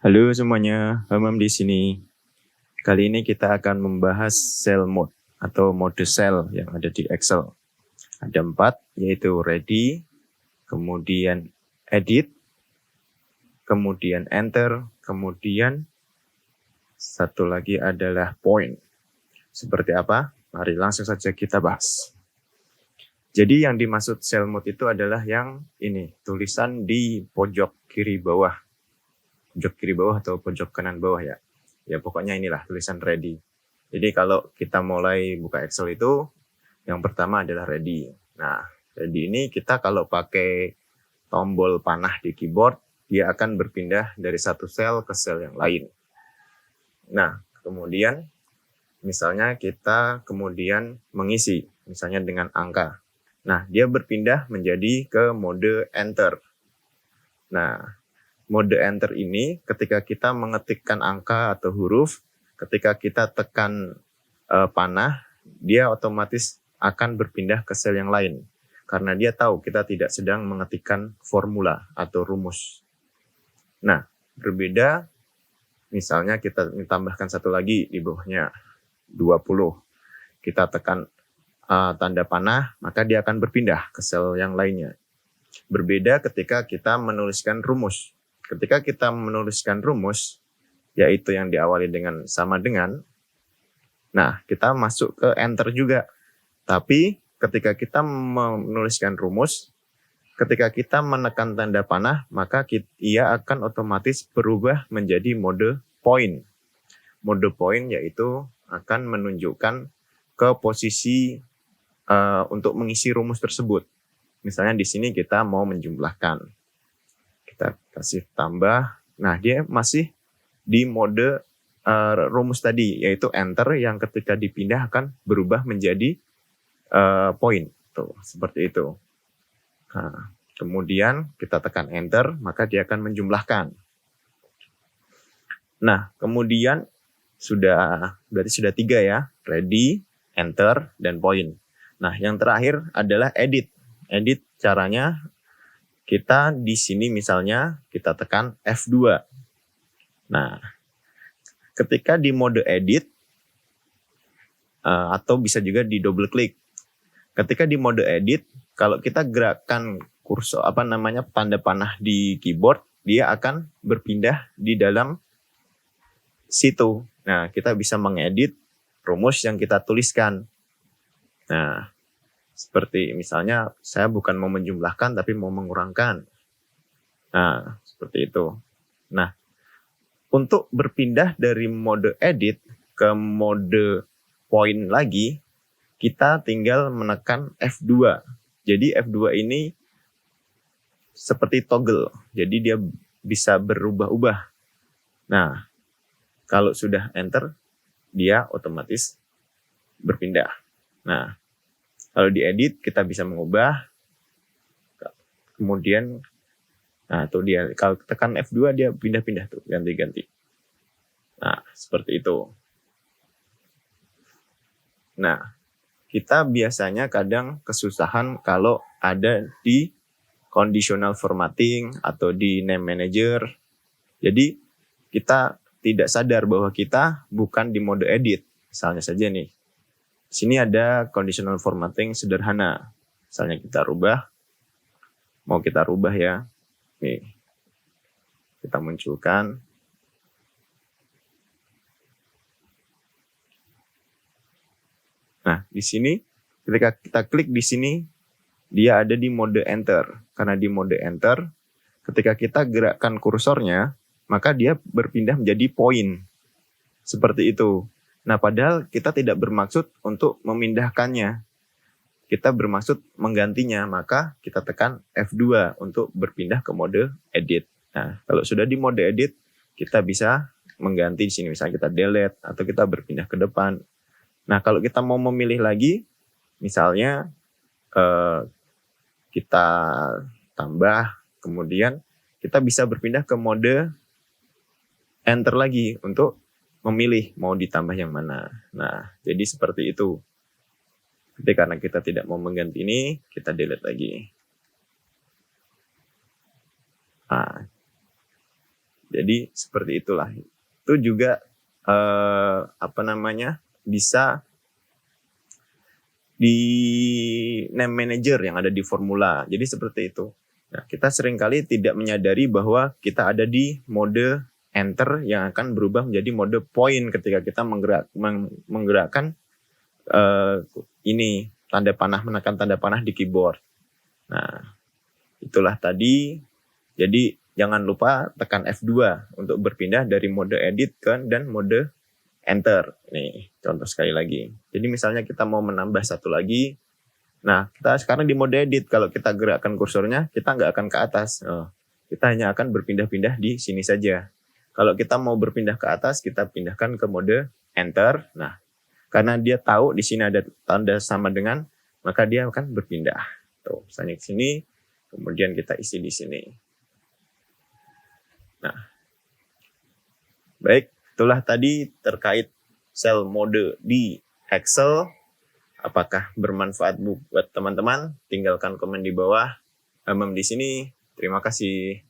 Halo semuanya, Hamam di sini. Kali ini kita akan membahas cell mode atau mode cell yang ada di Excel. Ada 4, yaitu ready, kemudian edit, kemudian enter, kemudian satu lagi adalah point. Seperti apa? Mari langsung saja kita bahas. Jadi yang dimaksud cell mode itu adalah yang ini, tulisan di pojok kiri bawah. Pojok kiri bawah atau pojok kanan bawah ya. Ya pokoknya inilah tulisan ready. Jadi kalau kita mulai buka Excel itu, yang pertama adalah ready. Nah, ready ini kita kalau pakai tombol panah di keyboard, dia akan berpindah dari satu sel ke sel yang lain. Nah, kemudian misalnya kita kemudian mengisi, misalnya dengan angka. Nah, dia berpindah menjadi ke mode enter. Nah, mode enter ini ketika kita mengetikkan angka atau huruf, ketika kita tekan panah, dia otomatis akan berpindah ke sel yang lain. Karena dia tahu kita tidak sedang mengetikkan formula atau rumus. Nah, berbeda misalnya kita tambahkan satu lagi di bawahnya, 20. Kita tekan tanda panah, maka dia akan berpindah ke sel yang lainnya. Berbeda ketika kita menuliskan rumus. Ketika kita menuliskan rumus, yaitu yang diawali dengan sama dengan, nah kita masuk ke enter juga. Tapi ketika kita menuliskan rumus, ketika kita menekan tanda panah, maka ia akan otomatis berubah menjadi mode point. Mode point yaitu akan menunjukkan ke posisi untuk mengisi rumus tersebut. Misalnya di sini kita mau menjumlahkan. Kita kasih tambah. Nah, dia masih di mode rumus tadi, yaitu enter yang ketika dipindah akan berubah menjadi point. Tuh, seperti itu. Nah, kemudian kita tekan enter, maka dia akan menjumlahkan. Nah, kemudian berarti sudah 3 ya. Ready, enter, dan point. Nah, yang terakhir adalah edit. Edit caranya kita di sini misalnya kita tekan F2. Nah, ketika di mode edit atau bisa juga di double klik. Ketika di mode edit, kalau kita gerakkan kursor tanda panah di keyboard, dia akan berpindah di dalam situ. Nah, kita bisa mengedit rumus yang kita tuliskan. Nah, seperti misalnya saya bukan mau menjumlahkan tapi mau mengurangkan. Nah, seperti itu. Nah, untuk berpindah dari mode edit ke mode point lagi, kita tinggal menekan F2. Jadi F2 ini seperti toggle. Jadi dia bisa berubah-ubah. Nah, kalau sudah enter, dia otomatis berpindah. Nah, kalau diedit kita bisa mengubah. Kemudian tuh dia kalau tekan F2 dia pindah-pindah tuh, ganti-ganti. Nah, seperti itu. Nah, kita biasanya kadang kesusahan kalau ada di conditional formatting atau di name manager. Jadi, kita tidak sadar bahwa kita bukan di mode edit. Misalnya saja nih, sini ada conditional formatting sederhana. Misalnya kita mau kita rubah ya. Nih, kita munculkan. Nah, di sini ketika kita klik di sini, dia ada di mode enter. Karena di mode enter, ketika kita gerakkan kursornya, maka dia berpindah menjadi point. Seperti itu. Nah, padahal kita tidak bermaksud untuk memindahkannya. Kita bermaksud menggantinya, maka kita tekan F2 untuk berpindah ke mode edit. Nah, kalau sudah di mode edit, kita bisa mengganti di sini. Misalnya kita delete atau kita berpindah ke depan. Nah, kalau kita mau memilih lagi, misalnya kita tambah, kemudian kita bisa berpindah ke mode enter lagi untuk memilih mau ditambah yang mana. Nah, jadi seperti itu. Jadi karena kita tidak mau mengganti ini, kita delete lagi. Nah, Jadi seperti itulah. Itu juga bisa di name manager yang ada di formula. Jadi seperti itu. Nah, kita seringkali tidak menyadari bahwa kita ada di mode enter yang akan berubah menjadi mode point ketika kita menggerakkan ini menekan tanda panah di keyboard. Nah, itulah tadi. Jadi jangan lupa tekan F2 untuk berpindah dari mode edit dan mode enter. Nih, contoh sekali lagi. Jadi misalnya kita mau menambah satu lagi. Nah, kita sekarang di mode edit. Kalau kita gerakkan kursornya, kita nggak akan ke atas. Kita hanya akan berpindah-pindah di sini saja. Kalau kita mau berpindah ke atas, kita pindahkan ke mode enter. Nah, karena dia tahu di sini ada tanda sama dengan, maka dia akan berpindah. Tuh, misalnya ke sini, kemudian kita isi di sini. Nah, baik, itulah tadi terkait cell mode di Excel. Apakah bermanfaat buat teman-teman? Tinggalkan komen di bawah. Di sini. Terima kasih.